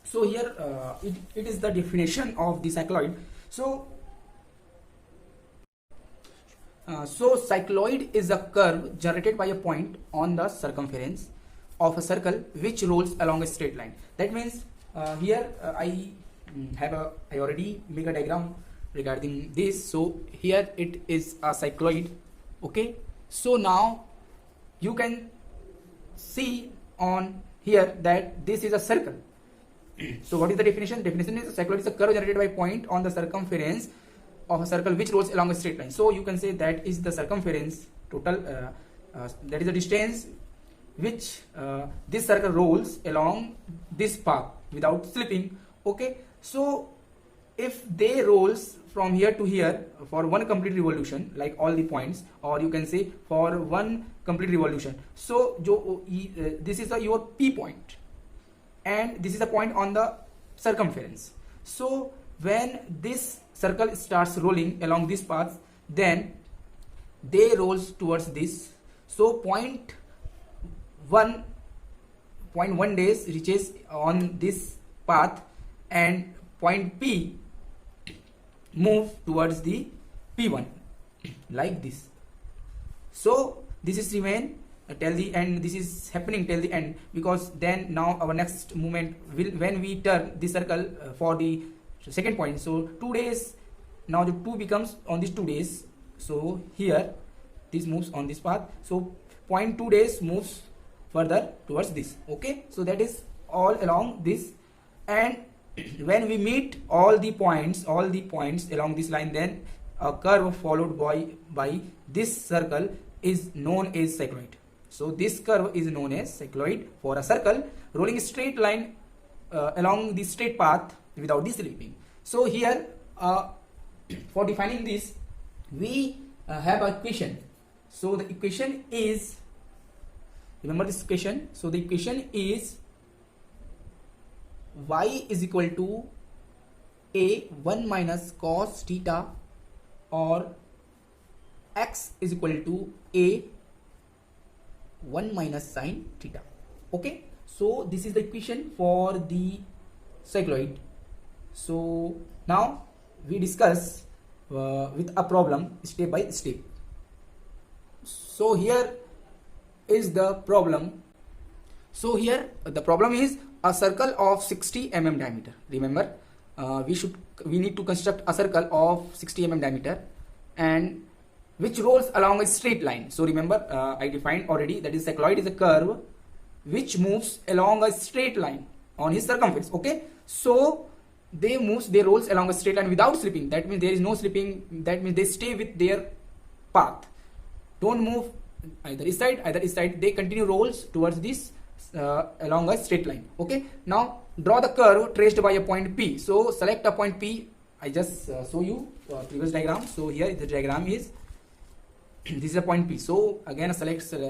So here it is the definition of the cycloid. So cycloid is a curve generated by a point on the circumference of a circle which rolls along a straight line. That means here I already make a diagram regarding this. So here it is a cycloid. Okay, so now you can see on here that this is a circle. So what is the definition? Definition is a cycloid is a curve generated by point on the circumference of a circle which rolls along a straight line. So you can say that is the circumference total, that is the distance which this circle rolls along this path without slipping. Okay, so if they rolls from here to here for one complete revolution, like all the points, or you can say for one complete revolution, so this is your P point and this is a point on the circumference. So when this circle starts rolling along this path, then they rolls towards this. So point 1 days reaches on this path and point P move towards the P1 like this. So this is remain till the end. This is happening till the end, because then now our next movement will, when we turn the circle for the second point. So 2 days, now the 2 becomes on these 2 days. So here this moves on this path. So point 2 days moves further towards this. Okay, so that is all along this, and when we meet all the points along this line, then a curve followed by this circle is known as cycloid. So this curve is known as cycloid for a circle rolling a straight line along the straight path without the slipping. So here for defining this, we have a equation. So the equation is, remember this equation. So the equation is y is equal to a 1 minus cos theta, or x is equal to a 1 minus sin theta. Okay, so this is the equation for the cycloid. So now we discuss with a problem step by step. So here is the problem. So here the problem is a circle of 60 mm diameter. Remember, we need to construct a circle of 60 mm diameter and which rolls along a straight line. So remember, I defined already that is cycloid is a curve which moves along a straight line on his circumference. Okay, so they rolls along a straight line without slipping. That means there is no slipping. That means they stay with their path, don't move either this side. They continue rolls towards this along a straight line. Okay, now draw the curve traced by a point P. So select a point P. I just show you previous diagram. So here the diagram is this is a point P. So again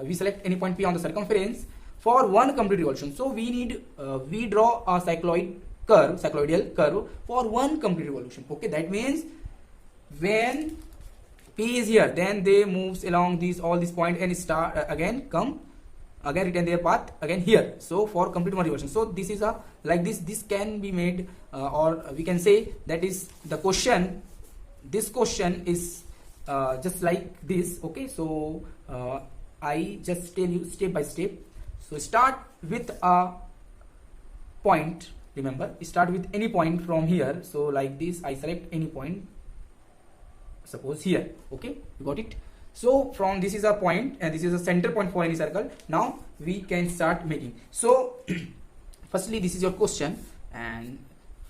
we select any point P on the circumference for one complete revolution. So we draw a cycloidal curve for one complete revolution. Okay, that means when P is here, then they moves along all these points and start again return their path again here. So for complete one revolution. So this is a like this can be made or we can say that is the question. This question is just like this. Okay, so I just tell you step by step. So start with a point. Remember, start with any point from here. So like this, I select any point, suppose here. Okay, you got it. So from this is a point and this is a center point for any circle. Now we can start making. So firstly, this is your question, and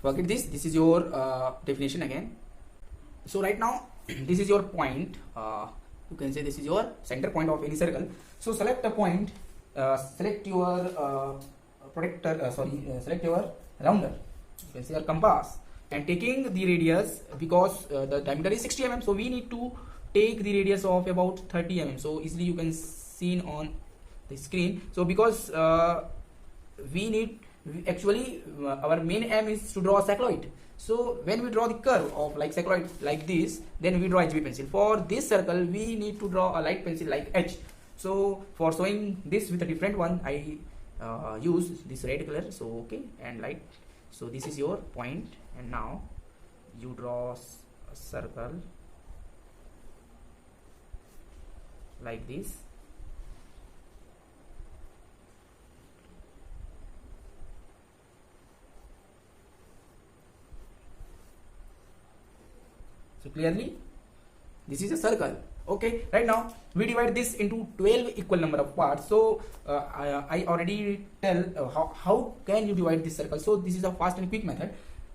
forget this is your definition again. So right now this is your point. You can say this is your center point of any circle. So select a point, select your select your rounder, you can say your compass, and taking the radius, because the diameter is 60 mm, so we need to take the radius of about 30 mm. So easily you can see on the screen. So because actually our main aim is to draw a cycloid. So when we draw the curve of like cycloid like this, then we draw HB pencil. For this circle we need to draw a light pencil like H. So for showing this with a different one, I use this red color. So okay, and light. So this is your point, and now you draw a circle like this. So clearly this is a circle. Okay, right now we divide this into 12 equal number of parts. So I already tell how can you divide this circle. So this is a fast and quick method.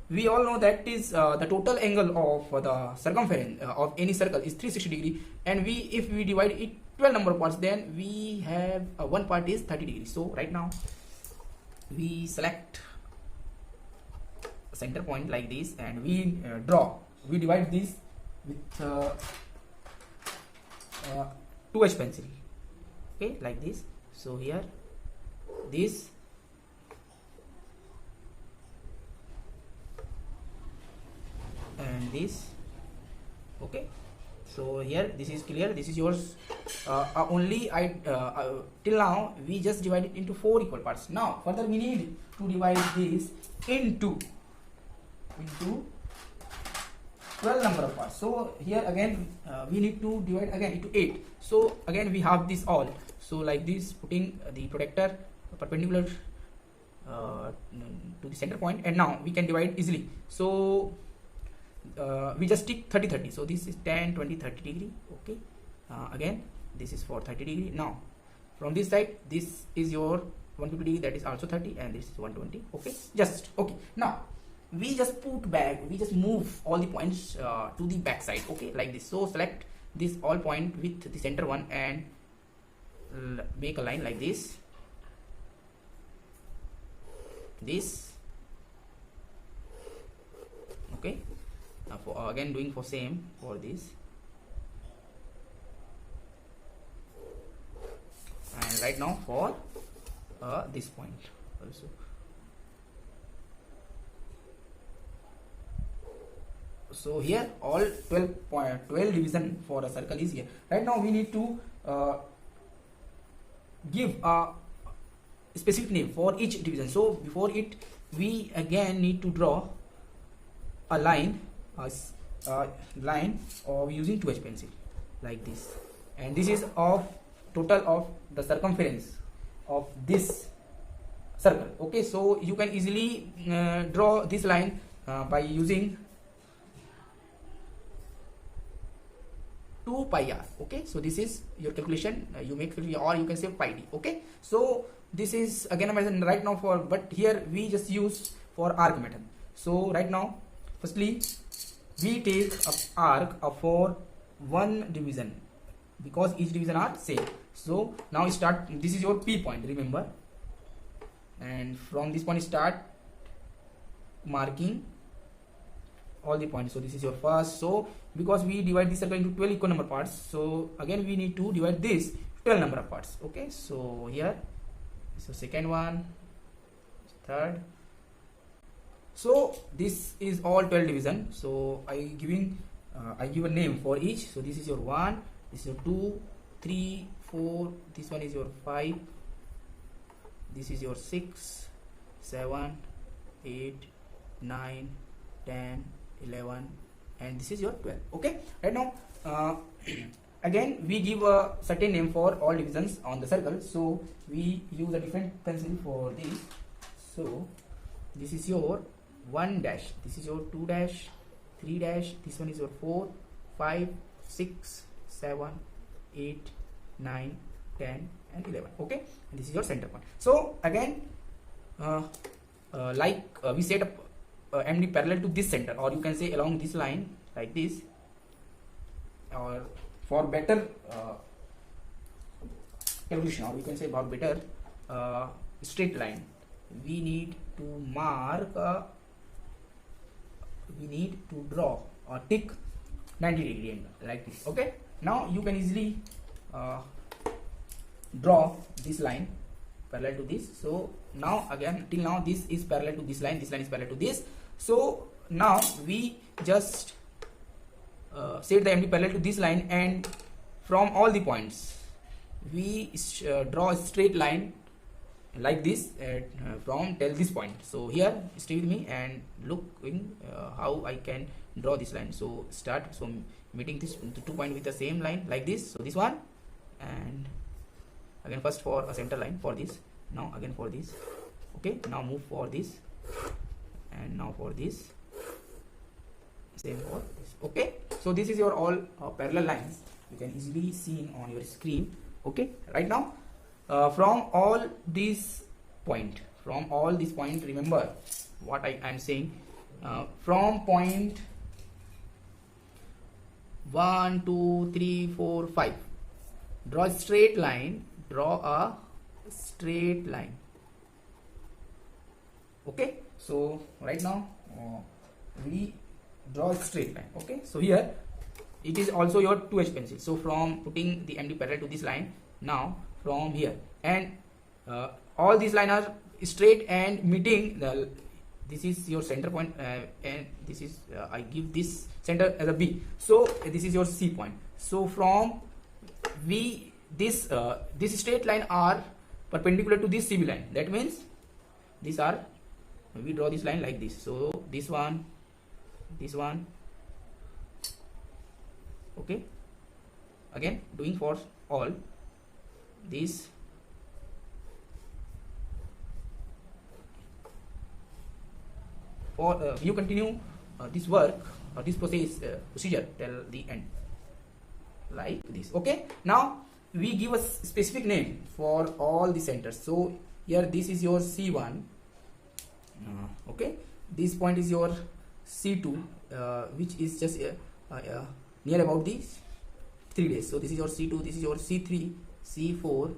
We all know that is the total angle of the circumference of any circle is 360 degree, and if we divide it 12 number of parts, then we have one part is 30 degrees. So right now we select center point like this, and we divide this with 2H pencil, okay, like this. So here this and this, okay. So here this is clear, this is yours. Only till now we just divide it into 4 equal parts. Now further we need to divide this into 12 number of parts. So here again we need to divide again into 8. So again we have this all. So like this, putting the protector perpendicular to the center point, and now we can divide easily. So we just stick 30-30. So this is 10, 20, 30 degree. Okay. Again this is for 30 degree. Now from this side, this is your 150 degree, that is also 30, and this is 120. Okay, just okay. Now we just move all the points to the back side, okay, like this. So select this all point with the center one and make a line like this, okay. For again doing for same for this, and right now for this point also. So here all 12 division for a circle is here. Right now we need to give a specific name for each division. So before it, we again need to draw a line of using 2H pencil like this, and this is of total of the circumference of this circle. Okay, so you can easily draw this line by using 2 pi r. Okay, so this is your calculation, you make, or you can say pi d. Okay, so this is again right now for, but here we just use for arc method. So right now firstly we take a arc for one division, because each division are same. So now start, this is your P point, remember, and from this point start marking all the points. So this is your first. So because we divide this circle into 12 equal number parts, so again we need to divide this 12 number of parts. Okay, so here, so second one, third. So this is all 12 division. So I give a name for each. So this is your 1, this is your 2, 3, 4, this one is your 5, this is your 6, 7, 8, 9, 10, 11, and this is your 12. Okay, right now again we give a certain name for all divisions on the circle. So we use a different pencil for this. So this is your 1 dash, this is your 2 dash, 3 dash, this one is your 4, 5, 6, 7, 8, 9, 10, and 11. Okay, and this is your center point. So again we set up MD parallel to this center, or you can say along this line like this, or for better calculation, or you can say about better straight line, we need to mark we need to draw or tick 90 degree angle like this. Okay, now you can easily draw this line parallel to this. So now again till now this is parallel to this line is parallel to this. So now we just set the MD parallel to this line, and from all the points we draw a straight line like this from till this point. So here stay with me and looking how I can draw this line. So start, so meeting this 2 point with the same line like this. So this one, and again first for a center line for this, now again for this. Okay, now move for this, and now for this, same for this. Okay, so this is your all parallel lines, you can easily see on your screen. Okay, right now from all these point, remember what I am saying. From point 1 2 3 4 5, draw a straight line, okay. So right now we draw a straight line. Okay, so here it is also your 2H pencil. So from putting the MD parallel to this line, now from here, and all these lines are straight and meeting the, this is your center point, and this is I give this center as a B, so this is your C point. So from this straight line are perpendicular to this CB line, that means these are, we draw this line like this. So this one, okay, again doing for all these. For you continue this work or this procedure till the end like this. Okay, now we give a specific name for all the centers. So here this is your C1, okay, this point is your C2, which is just near about these 3 days. So this is your C2, this is your C3, C4,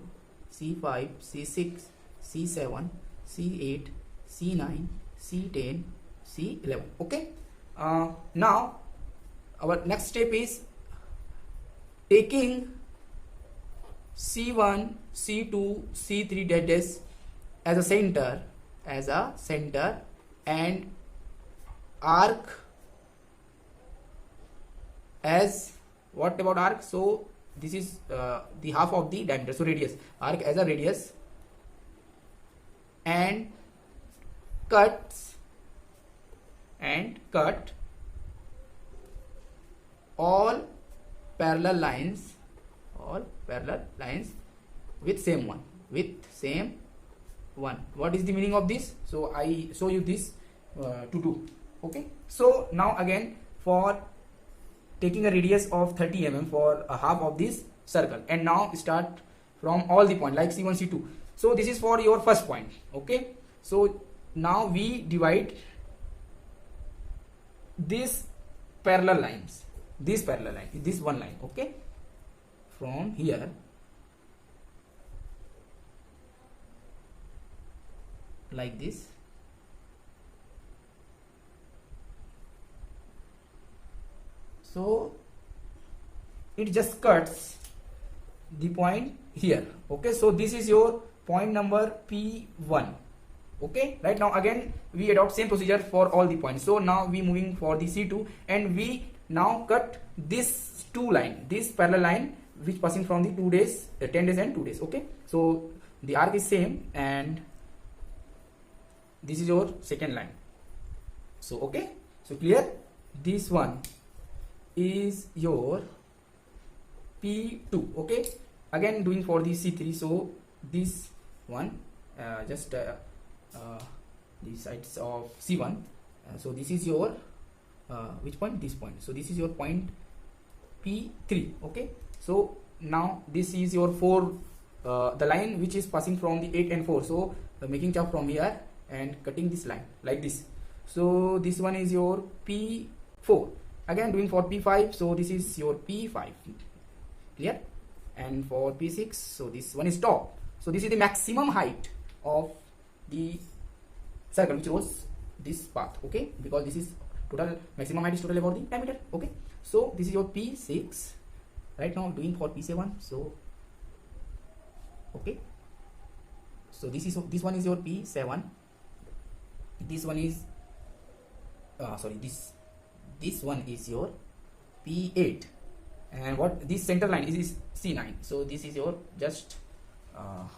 C5, C6, C7, C8, C9, C10, C11. Okay, now our next step is taking C1, C2, C3 dash as a center, and arc as, what about arc? So this is the half of the diameter, so radius, arc as a radius, and cut all parallel lines with same one. What is the meaning of this? So I show you this to do. Okay, so now again for taking a radius of 30 mm for a half of this circle, and now start from all the point like C1, C2. So this is for your first point. Okay, so now we divide these parallel lines, this one line. Okay, from here like this. So it just cuts the point here. Okay, so this is your point number P1. Okay, right now again we adopt same procedure for all the points. So now we moving for the C2, and we now cut this this parallel line which passing from the 2 days, 10 days and 2 days. Okay, so the arc is same, and this is your second line. So okay, so clear, this one is your P2. Okay, again doing for the C3. So this one just the sides of C1. So this is your which point? This point. So this is your point P3. Okay, so now this is your 4, the line which is passing from the 8 and 4. So making chop from here and cutting this line like this. So this one is your P4. Again doing for P5. So this is your P5. Clear? And for P6, so this one is top. So this is the maximum height of the circle which was this path. Okay, because this is total maximum height is total about the diameter. Okay, so this is your P6. Right now doing for P7. So okay, so this one is your P7. This one is this one is your P8, and what this center line is C9. So this is your just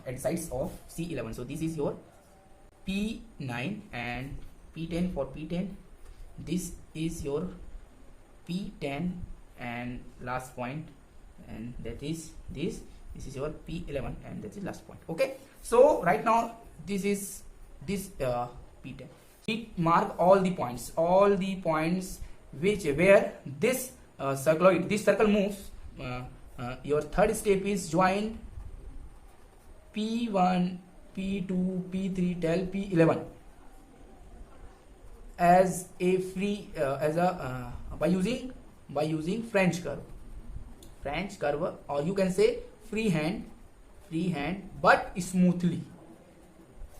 at sides of C11. So this is your P9 and P10 for P10. This is your P10 and last point, and that is this is your P11 and that is last point. Okay, so right now this is this P10. We mark all the points which where this this circle moves. Your third step is join P1, P2, P3 till P11 as a free by using French curve, or you can say freehand but smoothly,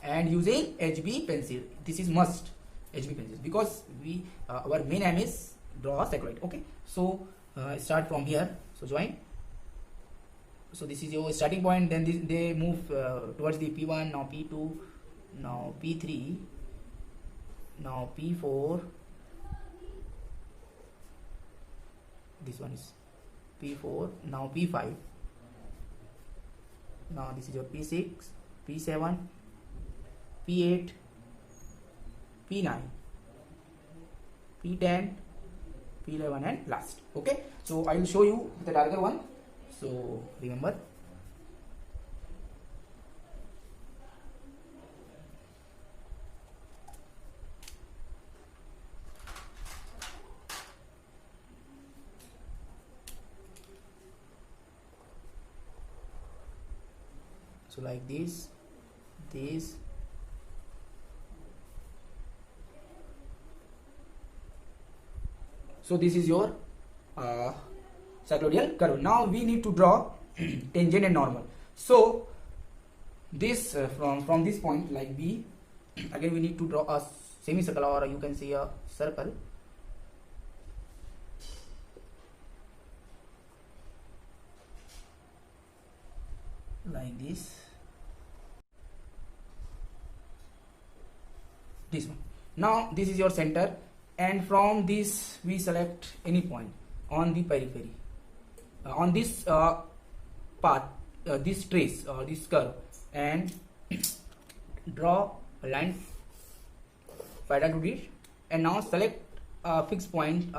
and using HB pencil. This is must, HB pencil, because we our main aim is draw a cycloid. Okay, so start from here. So join. So this is your starting point. Then they move towards the P1, now P2, now P3, now P4. This one is P4, now P5. Now this is your P6, P7, P8, P9, P10, P11 and last. Okay, so I will show you the darker one. So remember, so like this. So this is your cycloidal curve. Now we need to draw tangent and normal. So this from this point, like B, again we need to draw a semicircle, or you can say a circle. Like this one. Now this is your center, and from this we select any point on the periphery, on this path, this trace or this curve, and draw a line parallel to this, and now select a fixed point,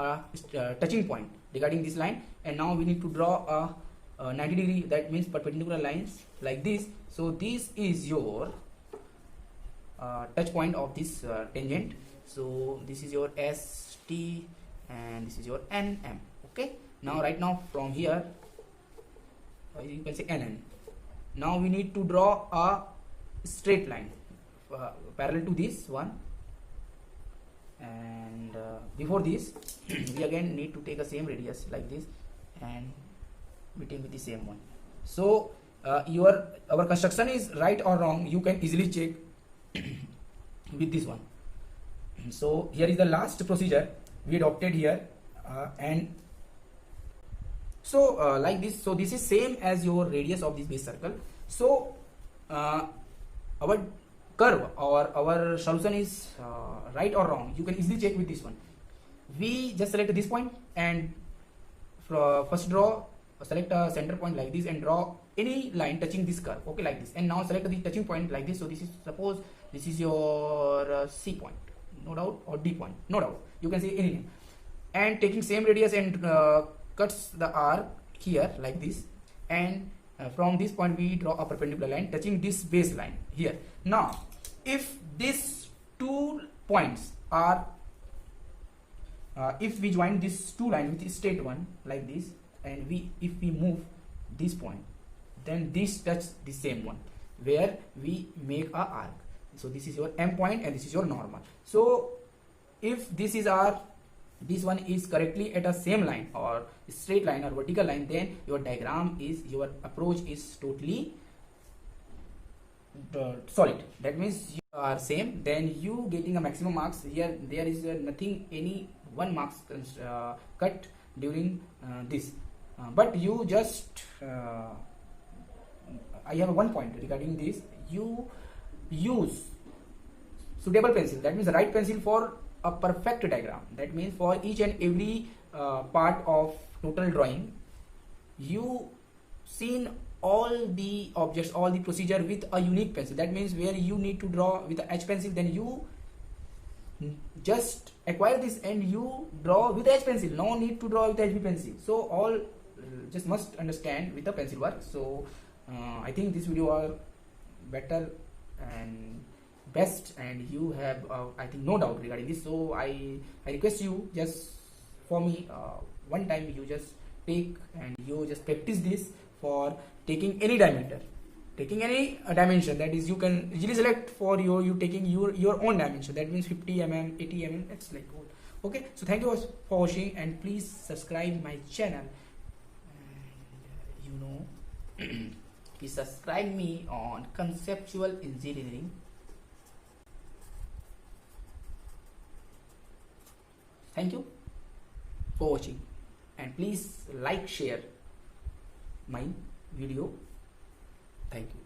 touching point regarding this line, and now we need to draw a 90 degree, that means perpendicular lines like this. So this is your touch point of this tangent. So this is your ST and this is your NM. Okay, now right now from here you can say NN. Now we need to draw a straight line parallel to this one, and before this we again need to take the same radius like this and meeting with the same one. So our construction is right or wrong, you can easily check with this one. So here is the last procedure we adopted here, and so like this. So this is same as your radius of this base circle. So our curve or our solution is right or wrong, you can easily check with this one. We just select this point and first select a center point like this and draw any line touching this curve. Okay, like this, and now select the touching point like this. So this is, suppose this is your C point, no doubt, or D point, no doubt, you can say anything, and taking same radius and cuts the arc here like this, and from this point we draw a perpendicular line touching this base line here. Now if these two points are if we join these two lines with the straight one like this, and if we move this point, then this touch the same one where we make a arc. So this is your M point and this is your normal. So if this one is correctly at a same line or straight line or vertical line, then your diagram is, your approach is totally solid. That means you are same, then you getting a maximum marks. Here there is nothing, any one marks cut during this, but you just I have one point regarding this. You use suitable pencil, that means the right pencil for a perfect diagram. That means for each and every part of total drawing, you seen all the objects, all the procedure with a unique pencil. That means where you need to draw with a H pencil, then you just acquire this and you draw with H pencil. No need to draw with HB pencil. So all just must understand with the pencil work. So I think this video are better and best, and you have I think no doubt regarding this. So I request you, just for me, one time you just take and you just practice this for taking any diameter, taking any dimension. That is, you can easily select for you taking your own dimension. That means 50 mm, 80 mm. It's like good. Okay, so thank you for watching, and please subscribe my channel. And you know, please subscribe me on conceptual engineering. Thank you for watching, and please like, share my video. Thank you.